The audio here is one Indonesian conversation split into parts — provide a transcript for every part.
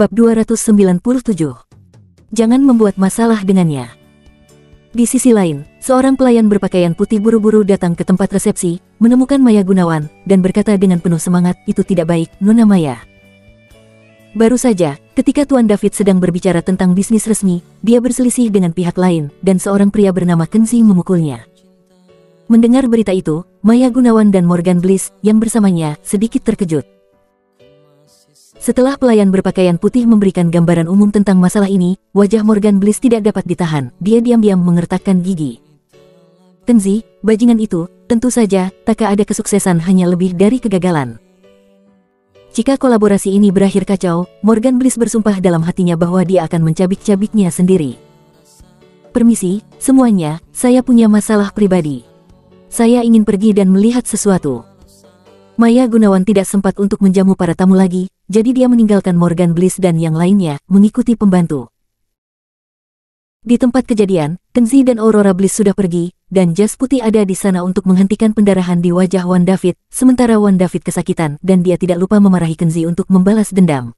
Bab 297. Jangan membuat masalah dengannya. Di sisi lain, seorang pelayan berpakaian putih buru-buru datang ke tempat resepsi, menemukan Maya Gunawan, dan berkata dengan penuh semangat, "Itu tidak baik, Nona Maya." Baru saja, ketika Tuan David sedang berbicara tentang bisnis resmi, dia berselisih dengan pihak lain, dan seorang pria bernama Kenzi memukulnya. Mendengar berita itu, Maya Gunawan dan Morgan Bliss, yang bersamanya, sedikit terkejut. Setelah pelayan berpakaian putih memberikan gambaran umum tentang masalah ini, wajah Morgan Bliss tidak dapat ditahan, dia diam-diam mengertakkan gigi. "Kenzi, bajingan itu, tentu saja, tak ada kesuksesan hanya lebih dari kegagalan. Jika kolaborasi ini berakhir kacau, Morgan Bliss bersumpah dalam hatinya bahwa dia akan mencabik-cabiknya sendiri. Permisi, semuanya, saya punya masalah pribadi. Saya ingin pergi dan melihat sesuatu." Maya Gunawan tidak sempat untuk menjamu para tamu lagi, jadi dia meninggalkan Morgan Bliss dan yang lainnya, mengikuti pembantu. Di tempat kejadian, Kenzi dan Aurora Bliss sudah pergi, dan jas putih ada di sana untuk menghentikan pendarahan di wajah Wan David, sementara Wan David kesakitan dan dia tidak lupa memarahi Kenzi untuk membalas dendam.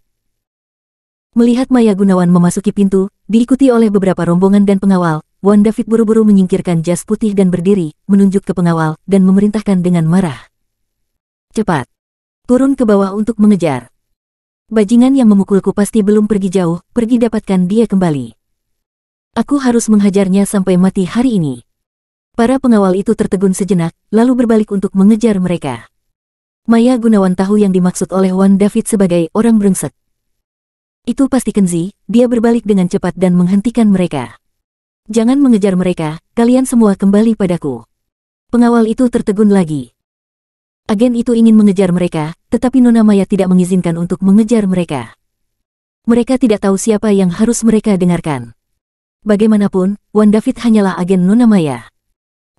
Melihat Maya Gunawan memasuki pintu, diikuti oleh beberapa rombongan dan pengawal, Wan David buru-buru menyingkirkan jas putih dan berdiri, menunjuk ke pengawal, dan memerintahkan dengan marah. "Cepat, turun ke bawah untuk mengejar. Bajingan yang memukulku pasti belum pergi jauh, pergi dapatkan dia kembali. Aku harus menghajarnya sampai mati hari ini." Para pengawal itu tertegun sejenak, lalu berbalik untuk mengejar mereka. Maya Gunawan tahu yang dimaksud oleh Wan David sebagai orang brengsek. Itu pasti Kenzi, dia berbalik dengan cepat dan menghentikan mereka. "Jangan mengejar mereka, kalian semua kembali padaku." Pengawal itu tertegun lagi. Agen itu ingin mengejar mereka, tetapi Nona Maya tidak mengizinkan untuk mengejar mereka. Mereka tidak tahu siapa yang harus mereka dengarkan. Bagaimanapun, Wan David hanyalah agen Nona Maya.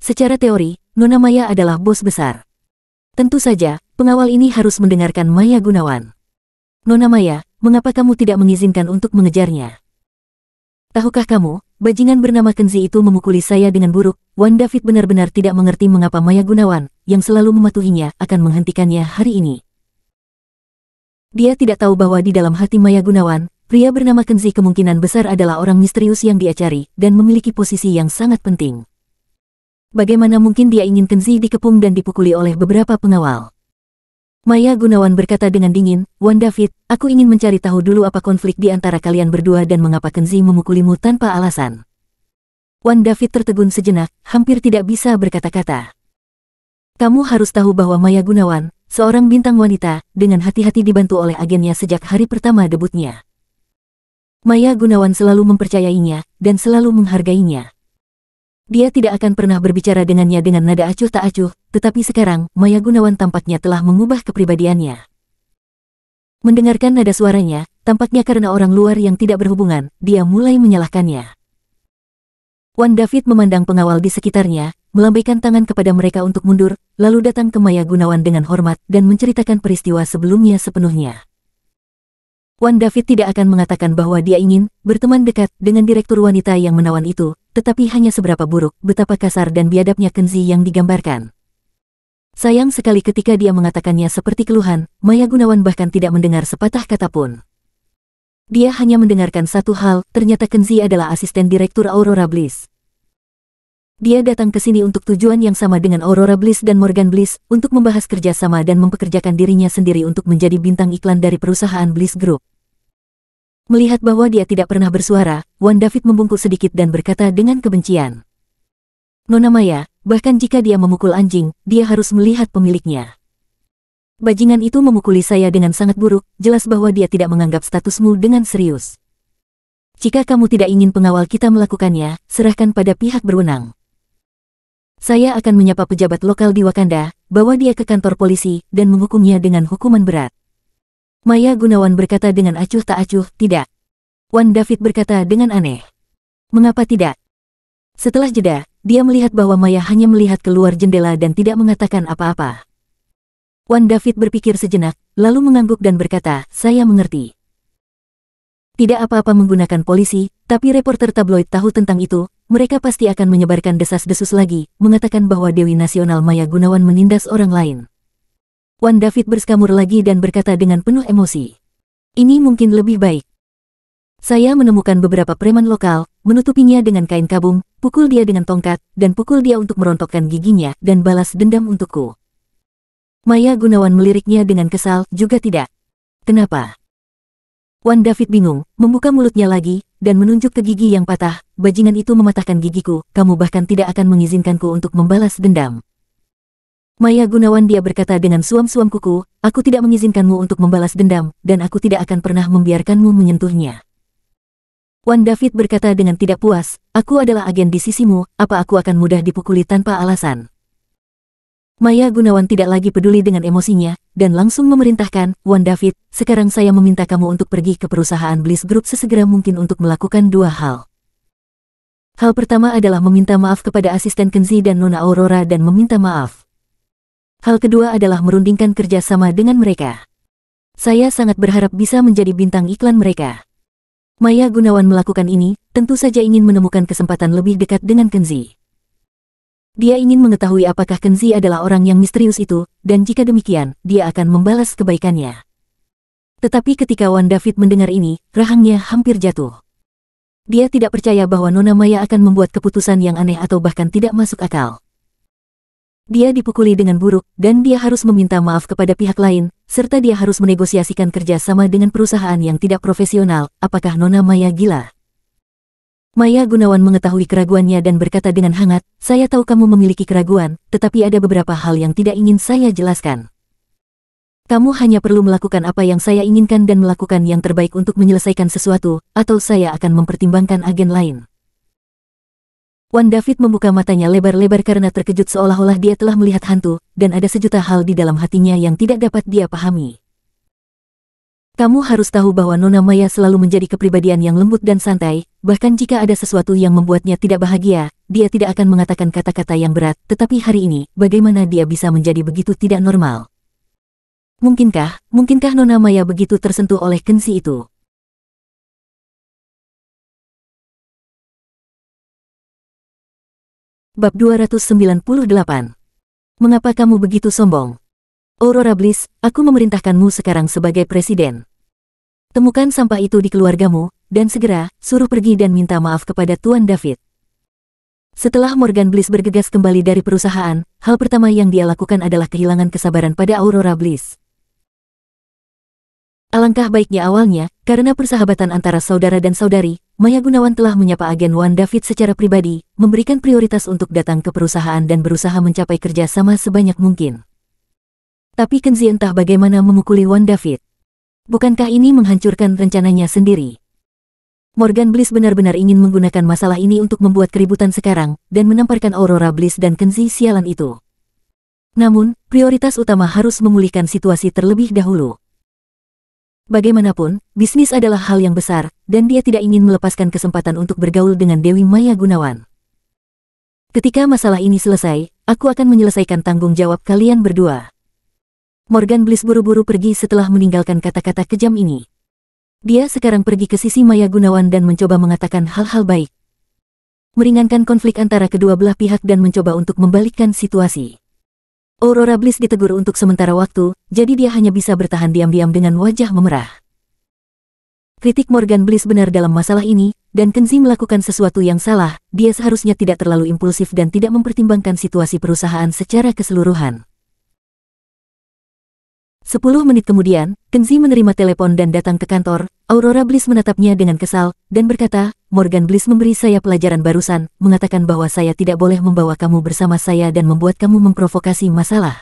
Secara teori, Nona Maya adalah bos besar. Tentu saja, pengawal ini harus mendengarkan Maya Gunawan. "Nona Maya, mengapa kamu tidak mengizinkan untuk mengejarnya? Tahukah kamu, bajingan bernama Kenzi itu memukuli saya dengan buruk." Wan David benar-benar tidak mengerti mengapa Maya Gunawan, yang selalu mematuhinya, akan menghentikannya hari ini. Dia tidak tahu bahwa di dalam hati Maya Gunawan, pria bernama Kenzi kemungkinan besar adalah orang misterius yang dia cari, dan memiliki posisi yang sangat penting. Bagaimana mungkin dia ingin Kenzi dikepung dan dipukuli oleh beberapa pengawal? Maya Gunawan berkata dengan dingin, "Wan David, aku ingin mencari tahu dulu apa konflik di antara kalian berdua dan mengapa Kenzi memukulimu tanpa alasan." Wan David tertegun sejenak, hampir tidak bisa berkata-kata. "Kamu harus tahu bahwa Maya Gunawan, seorang bintang wanita, dengan hati-hati dibantu oleh agennya sejak hari pertama debutnya. Maya Gunawan selalu mempercayainya, dan selalu menghargainya. Dia tidak akan pernah berbicara dengannya dengan nada acuh tak acuh, tetapi sekarang, Maya Gunawan tampaknya telah mengubah kepribadiannya." Mendengarkan nada suaranya, tampaknya karena orang luar yang tidak berhubungan, dia mulai menyalahkannya. Wan David memandang pengawal di sekitarnya, melambaikan tangan kepada mereka untuk mundur, lalu datang ke Maya Gunawan dengan hormat dan menceritakan peristiwa sebelumnya sepenuhnya. Wan David tidak akan mengatakan bahwa dia ingin berteman dekat dengan direktur wanita yang menawan itu, tetapi hanya seberapa buruk, betapa kasar dan biadabnya Kenzi yang digambarkan. Sayang sekali ketika dia mengatakannya seperti keluhan, Maya Gunawan bahkan tidak mendengar sepatah kata pun. Dia hanya mendengarkan satu hal, ternyata Kenzi adalah asisten direktur Aurora Bliss. Dia datang ke sini untuk tujuan yang sama dengan Aurora Bliss dan Morgan Bliss, untuk membahas kerjasama dan mempekerjakan dirinya sendiri untuk menjadi bintang iklan dari perusahaan Bliss Group. Melihat bahwa dia tidak pernah bersuara, Wan David membungkuk sedikit dan berkata dengan kebencian, "Nona Maya, bahkan jika dia memukul anjing, dia harus melihat pemiliknya. Bajingan itu memukuli saya dengan sangat buruk, jelas bahwa dia tidak menganggap statusmu dengan serius. Jika kamu tidak ingin pengawal kita melakukannya, serahkan pada pihak berwenang. Saya akan menyapa pejabat lokal di Wakanda, bawa dia ke kantor polisi, dan menghukumnya dengan hukuman berat." Maya Gunawan berkata dengan acuh tak acuh, "Tidak." Wan David berkata dengan aneh, "Mengapa tidak?" Setelah jeda, dia melihat bahwa Maya hanya melihat keluar jendela dan tidak mengatakan apa-apa. Wan David berpikir sejenak, lalu mengangguk dan berkata, "Saya mengerti. Tidak apa-apa menggunakan polisi, tapi reporter tabloid tahu tentang itu, mereka pasti akan menyebarkan desas-desus lagi, mengatakan bahwa Dewi Nasional Maya Gunawan menindas orang lain." Wan David berskamur lagi dan berkata dengan penuh emosi, "Ini mungkin lebih baik. Saya menemukan beberapa preman lokal, menutupinya dengan kain kabung, pukul dia dengan tongkat, dan pukul dia untuk merontokkan giginya dan balas dendam untukku. Maya Gunawan meliriknya dengan kesal, juga tidak. Kenapa? Wan David bingung, membuka mulutnya lagi, dan menunjuk ke gigi yang patah. Bajingan itu mematahkan gigiku, kamu bahkan tidak akan mengizinkanku untuk membalas dendam. Maya Gunawan, dia berkata dengan suam-suam kuku, aku tidak mengizinkanmu untuk membalas dendam, dan aku tidak akan pernah membiarkanmu menyentuhnya. Wan David berkata dengan tidak puas, aku adalah agen di sisimu, apa aku akan mudah dipukuli tanpa alasan? Maya Gunawan tidak lagi peduli dengan emosinya, dan langsung memerintahkan, Wan David, sekarang saya meminta kamu untuk pergi ke perusahaan Bliss Group sesegera mungkin untuk melakukan dua hal. Hal pertama adalah meminta maaf kepada asisten Kenzi dan Nona Aurora dan meminta maaf. Hal kedua adalah merundingkan kerja sama dengan mereka. Saya sangat berharap bisa menjadi bintang iklan mereka. Maya Gunawan melakukan ini, tentu saja ingin menemukan kesempatan lebih dekat dengan Kenzi. Dia ingin mengetahui apakah Kenzi adalah orang yang misterius itu, dan jika demikian, dia akan membalas kebaikannya. Tetapi ketika Wan David mendengar ini, rahangnya hampir jatuh. Dia tidak percaya bahwa Nona Maya akan membuat keputusan yang aneh atau bahkan tidak masuk akal. Dia dipukuli dengan buruk, dan dia harus meminta maaf kepada pihak lain, serta dia harus menegosiasikan kerja sama dengan perusahaan yang tidak profesional. Apakah Nona Maya gila? Maya Gunawan mengetahui keraguannya dan berkata dengan hangat, saya tahu kamu memiliki keraguan, tetapi ada beberapa hal yang tidak ingin saya jelaskan. Kamu hanya perlu melakukan apa yang saya inginkan dan melakukan yang terbaik untuk menyelesaikan sesuatu, atau saya akan mempertimbangkan agen lain. Wan David membuka matanya lebar-lebar karena terkejut seolah-olah dia telah melihat hantu, dan ada sejuta hal di dalam hatinya yang tidak dapat dia pahami. Kamu harus tahu bahwa Nona Maya selalu menjadi kepribadian yang lembut dan santai, bahkan jika ada sesuatu yang membuatnya tidak bahagia, dia tidak akan mengatakan kata-kata yang berat, tetapi hari ini, bagaimana dia bisa menjadi begitu tidak normal? Mungkinkah Nona Maya begitu tersentuh oleh Kenzi itu? Bab 298. Mengapa kamu begitu sombong? Aurora Bliss, aku memerintahkanmu sekarang sebagai presiden. Temukan sampah itu di keluargamu, dan segera, suruh pergi dan minta maaf kepada Tuan David. Setelah Morgan Bliss bergegas kembali dari perusahaan, hal pertama yang dia lakukan adalah kehilangan kesabaran pada Aurora Bliss. Alangkah baiknya awalnya, karena persahabatan antara saudara dan saudari, Maya Gunawan telah menyapa agen Wan David secara pribadi, memberikan prioritas untuk datang ke perusahaan dan berusaha mencapai kerja sama sebanyak mungkin. Tapi Kenzi entah bagaimana memukuli Wan David. Bukankah ini menghancurkan rencananya sendiri? Morgan Bliss benar-benar ingin menggunakan masalah ini untuk membuat keributan sekarang, dan menamparkan Aurora Bliss dan Kenzi sialan itu. Namun, prioritas utama harus memulihkan situasi terlebih dahulu. Bagaimanapun, bisnis adalah hal yang besar, dan dia tidak ingin melepaskan kesempatan untuk bergaul dengan Dewi Maya Gunawan. Ketika masalah ini selesai, aku akan menyelesaikan tanggung jawab kalian berdua. Morgan Bliss buru-buru pergi setelah meninggalkan kata-kata kejam ini. Dia sekarang pergi ke sisi Maya Gunawan dan mencoba mengatakan hal-hal baik. Meringankan konflik antara kedua belah pihak dan mencoba untuk membalikkan situasi. Aurora Bliss ditegur untuk sementara waktu, jadi dia hanya bisa bertahan diam-diam dengan wajah memerah. Kritik Morgan Bliss benar dalam masalah ini, dan Kenzi melakukan sesuatu yang salah, dia seharusnya tidak terlalu impulsif dan tidak mempertimbangkan situasi perusahaan secara keseluruhan. 10 menit kemudian, Kenzi menerima telepon dan datang ke kantor. Aurora Bliss menatapnya dengan kesal, dan berkata, Morgan Bliss memberi saya pelajaran barusan, mengatakan bahwa saya tidak boleh membawa kamu bersama saya dan membuat kamu memprovokasi masalah.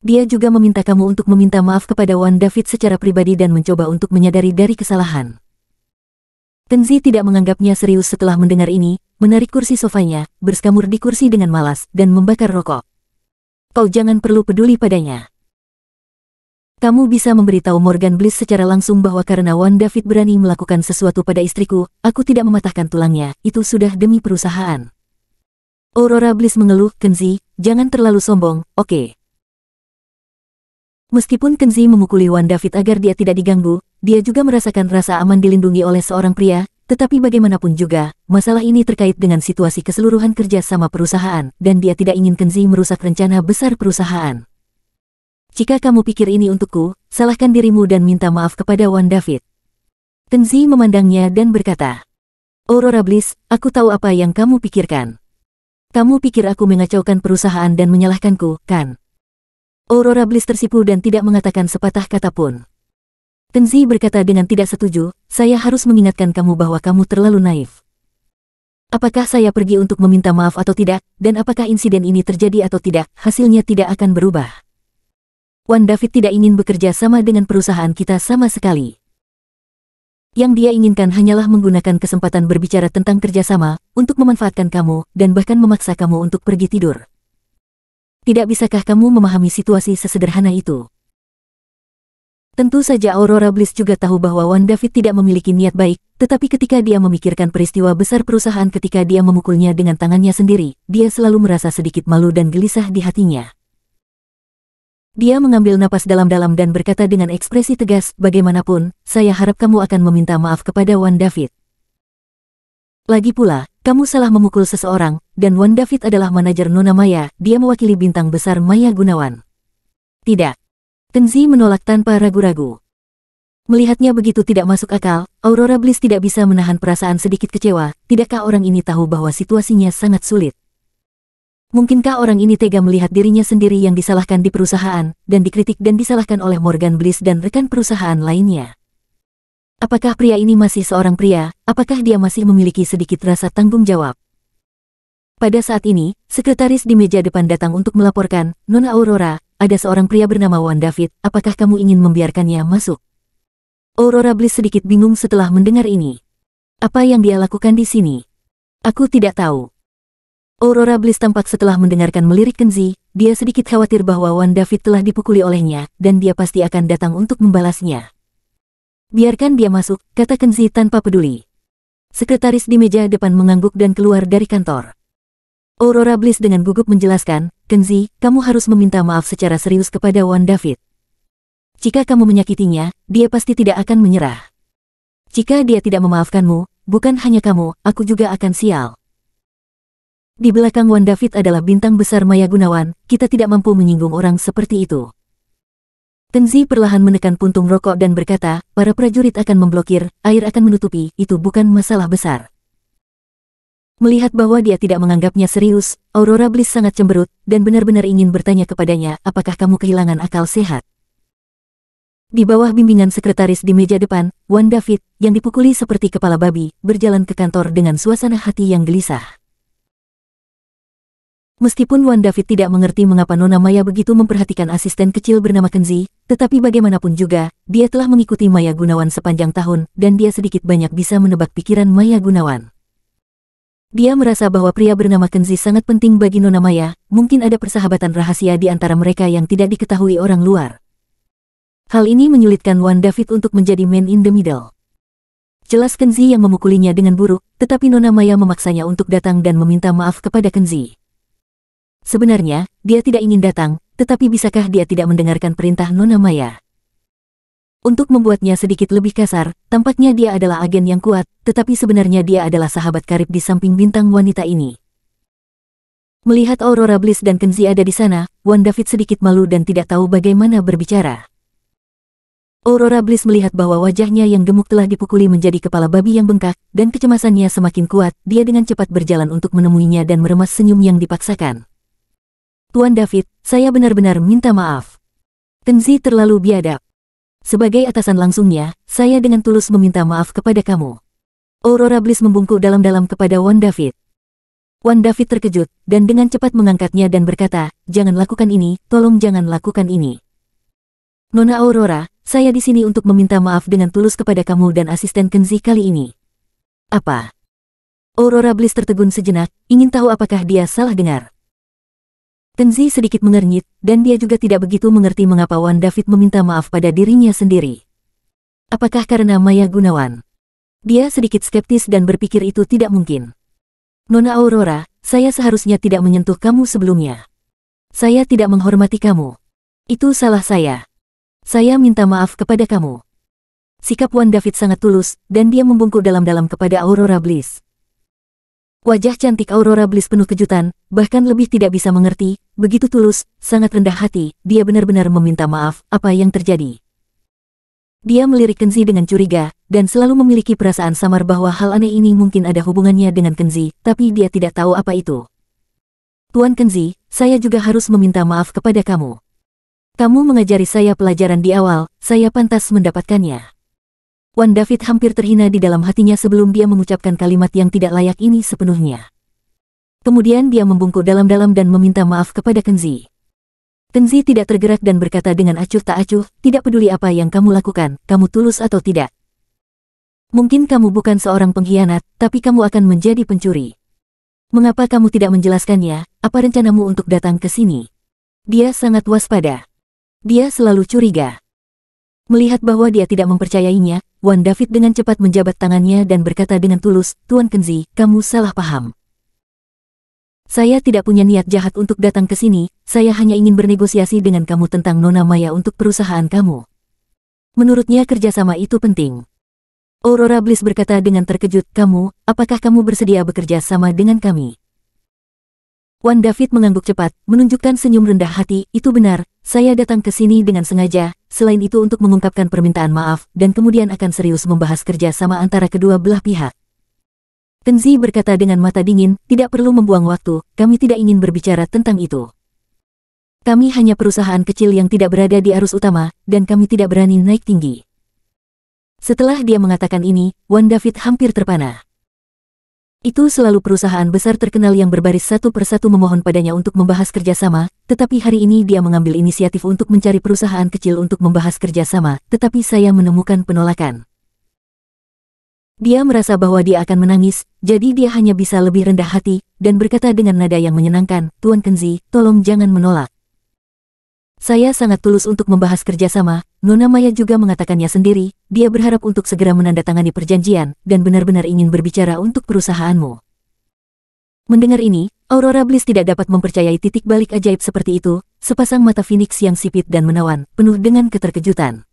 Dia juga meminta kamu untuk meminta maaf kepada Wan David secara pribadi dan mencoba untuk menyadari dari kesalahan. Kenzi tidak menganggapnya serius setelah mendengar ini, menarik kursi sofanya, berskamur di kursi dengan malas, dan membakar rokok. Kau jangan perlu peduli padanya. Kamu bisa memberitahu Morgan Bliss secara langsung bahwa karena Wan David berani melakukan sesuatu pada istriku, aku tidak mematahkan tulangnya, itu sudah demi perusahaan. Aurora Bliss mengeluh, Kenzi, jangan terlalu sombong, oke. Meskipun Kenzi memukuli Wan David agar dia tidak diganggu, dia juga merasakan rasa aman dilindungi oleh seorang pria, tetapi bagaimanapun juga, masalah ini terkait dengan situasi keseluruhan kerja sama perusahaan, dan dia tidak ingin Kenzi merusak rencana besar perusahaan. Jika kamu pikir ini untukku, salahkan dirimu dan minta maaf kepada Wan David. Tenzi memandangnya dan berkata, Aurora Bliss, aku tahu apa yang kamu pikirkan. Kamu pikir aku mengacaukan perusahaan dan menyalahkanku, kan? Aurora Bliss tersipu dan tidak mengatakan sepatah kata pun. Tenzi berkata dengan tidak setuju, saya harus mengingatkan kamu bahwa kamu terlalu naif. Apakah saya pergi untuk meminta maaf atau tidak, dan apakah insiden ini terjadi atau tidak, hasilnya tidak akan berubah. Wan David tidak ingin bekerja sama dengan perusahaan kita sama sekali. Yang dia inginkan hanyalah menggunakan kesempatan berbicara tentang kerjasama, untuk memanfaatkan kamu, dan bahkan memaksa kamu untuk pergi tidur. Tidak bisakah kamu memahami situasi sesederhana itu? Tentu saja Aurora Bliss juga tahu bahwa Wan David tidak memiliki niat baik, tetapi ketika dia memikirkan peristiwa besar perusahaan ketika dia memukulnya dengan tangannya sendiri, dia selalu merasa sedikit malu dan gelisah di hatinya. Dia mengambil napas dalam-dalam dan berkata dengan ekspresi tegas, bagaimanapun, saya harap kamu akan meminta maaf kepada Wan David. Lagi pula, kamu salah memukul seseorang, dan Wan David adalah manajer Nona Maya, dia mewakili bintang besar Maya Gunawan. Tidak. Tenzi menolak tanpa ragu-ragu. Melihatnya begitu tidak masuk akal, Aurora Bliss tidak bisa menahan perasaan sedikit kecewa, tidakkah orang ini tahu bahwa situasinya sangat sulit? Mungkinkah orang ini tega melihat dirinya sendiri yang disalahkan di perusahaan, dan dikritik dan disalahkan oleh Morgan Bliss dan rekan perusahaan lainnya? Apakah pria ini masih seorang pria? Apakah dia masih memiliki sedikit rasa tanggung jawab? Pada saat ini, sekretaris di meja depan datang untuk melaporkan, Nona Aurora, ada seorang pria bernama Wan David, apakah kamu ingin membiarkannya masuk? Aurora Bliss sedikit bingung setelah mendengar ini. Apa yang dia lakukan di sini? Aku tidak tahu. Aurora Bliss tampak setelah mendengarkan melirik Kenzi, dia sedikit khawatir bahwa Wan David telah dipukuli olehnya, dan dia pasti akan datang untuk membalasnya. Biarkan dia masuk, kata Kenzi tanpa peduli. Sekretaris di meja depan mengangguk dan keluar dari kantor. Aurora Bliss dengan gugup menjelaskan, Kenzi, kamu harus meminta maaf secara serius kepada Wan David. Jika kamu menyakitinya, dia pasti tidak akan menyerah. Jika dia tidak memaafkanmu, bukan hanya kamu, aku juga akan sial. Di belakang Wan David adalah bintang besar Maya Gunawan, kita tidak mampu menyinggung orang seperti itu. Tenzi perlahan menekan puntung rokok dan berkata, para prajurit akan memblokir, air akan menutupi, itu bukan masalah besar. Melihat bahwa dia tidak menganggapnya serius, Aurora Bliss sangat cemberut, dan benar-benar ingin bertanya kepadanya, apakah kamu kehilangan akal sehat? Di bawah bimbingan sekretaris di meja depan, Wan David, yang dipukuli seperti kepala babi, berjalan ke kantor dengan suasana hati yang gelisah. Meskipun Wan David tidak mengerti mengapa Nona Maya begitu memperhatikan asisten kecil bernama Kenzi, tetapi bagaimanapun juga, dia telah mengikuti Maya Gunawan sepanjang tahun, dan dia sedikit banyak bisa menebak pikiran Maya Gunawan. Dia merasa bahwa pria bernama Kenzi sangat penting bagi Nona Maya, mungkin ada persahabatan rahasia di antara mereka yang tidak diketahui orang luar. Hal ini menyulitkan Wan David untuk menjadi man in the middle. Jelas Kenzi yang memukulinya dengan buruk, tetapi Nona Maya memaksanya untuk datang dan meminta maaf kepada Kenzi. Sebenarnya, dia tidak ingin datang, tetapi bisakah dia tidak mendengarkan perintah Nona Maya? Untuk membuatnya sedikit lebih kasar, tampaknya dia adalah agen yang kuat, tetapi sebenarnya dia adalah sahabat karib di samping bintang wanita ini. Melihat Aurora Bliss dan Kenzi ada di sana, Wan David sedikit malu dan tidak tahu bagaimana berbicara. Aurora Bliss melihat bahwa wajahnya yang gemuk telah dipukuli menjadi kepala babi yang bengkak, dan kecemasannya semakin kuat, dia dengan cepat berjalan untuk menemuinya dan meremas senyum yang dipaksakan. Tuan David, saya benar-benar minta maaf. Kenzi terlalu biadab. Sebagai atasan langsungnya, saya dengan tulus meminta maaf kepada kamu. Aurora Bliss membungkuk dalam-dalam kepada Wan David. Wan David terkejut, dan dengan cepat mengangkatnya dan berkata, jangan lakukan ini, tolong jangan lakukan ini. Nona Aurora, saya di sini untuk meminta maaf dengan tulus kepada kamu dan asisten Kenzi kali ini. Apa? Aurora Bliss tertegun sejenak, ingin tahu apakah dia salah dengar. Kenzi sedikit mengernyit, dan dia juga tidak begitu mengerti mengapa Wan David meminta maaf pada dirinya sendiri. Apakah karena Maya Gunawan? Dia sedikit skeptis dan berpikir itu tidak mungkin. Nona Aurora, saya seharusnya tidak menyentuh kamu sebelumnya. Saya tidak menghormati kamu. Itu salah saya. Saya minta maaf kepada kamu. Sikap Wan David sangat tulus, dan dia membungkuk dalam-dalam kepada Aurora Bliss. Wajah cantik Aurora Bliss penuh kejutan, bahkan lebih tidak bisa mengerti, begitu tulus, sangat rendah hati, dia benar-benar meminta maaf, apa yang terjadi. Dia melirik Kenzi dengan curiga, dan selalu memiliki perasaan samar bahwa hal aneh ini mungkin ada hubungannya dengan Kenzi, tapi dia tidak tahu apa itu. Tuan Kenzi, saya juga harus meminta maaf kepada kamu. Kamu mengajari saya pelajaran di awal, saya pantas mendapatkannya. Wan David hampir terhina di dalam hatinya sebelum dia mengucapkan kalimat yang tidak layak ini sepenuhnya. Kemudian dia membungkuk dalam-dalam dan meminta maaf kepada Kenzi. Kenzi tidak tergerak dan berkata dengan acuh tak acuh, tidak peduli apa yang kamu lakukan, kamu tulus atau tidak. Mungkin kamu bukan seorang pengkhianat, tapi kamu akan menjadi pencuri. Mengapa kamu tidak menjelaskannya, apa rencanamu untuk datang ke sini? Dia sangat waspada. Dia selalu curiga. Melihat bahwa dia tidak mempercayainya, Wan David dengan cepat menjabat tangannya dan berkata dengan tulus, Tuan Kenzi, kamu salah paham. Saya tidak punya niat jahat untuk datang ke sini, saya hanya ingin bernegosiasi dengan kamu tentang Nona Maya untuk perusahaan kamu. Menurutnya kerjasama itu penting. Aurora Bliss berkata dengan terkejut, apakah kamu bersedia bekerja sama dengan kami? Wan David mengangguk cepat, menunjukkan senyum rendah hati, itu benar, saya datang ke sini dengan sengaja, selain itu untuk mengungkapkan permintaan maaf, dan kemudian akan serius membahas kerja sama antara kedua belah pihak. Kenzi berkata dengan mata dingin, tidak perlu membuang waktu, kami tidak ingin berbicara tentang itu. Kami hanya perusahaan kecil yang tidak berada di arus utama, dan kami tidak berani naik tinggi. Setelah dia mengatakan ini, Wan David hampir terpana. Itu selalu perusahaan besar terkenal yang berbaris satu persatu memohon padanya untuk membahas kerjasama, tetapi hari ini dia mengambil inisiatif untuk mencari perusahaan kecil untuk membahas kerjasama, tetapi saya menemukan penolakan. Dia merasa bahwa dia akan menangis, jadi dia hanya bisa lebih rendah hati, dan berkata dengan nada yang menyenangkan, Tuan Kenzi, tolong jangan menolak. Saya sangat tulus untuk membahas kerjasama, Nona Maya juga mengatakannya sendiri, dia berharap untuk segera menandatangani perjanjian, dan benar-benar ingin berbicara untuk perusahaanmu. Mendengar ini, Aurora Bliss tidak dapat mempercayai titik balik ajaib seperti itu, sepasang mata Phoenix yang sipit dan menawan, penuh dengan keterkejutan.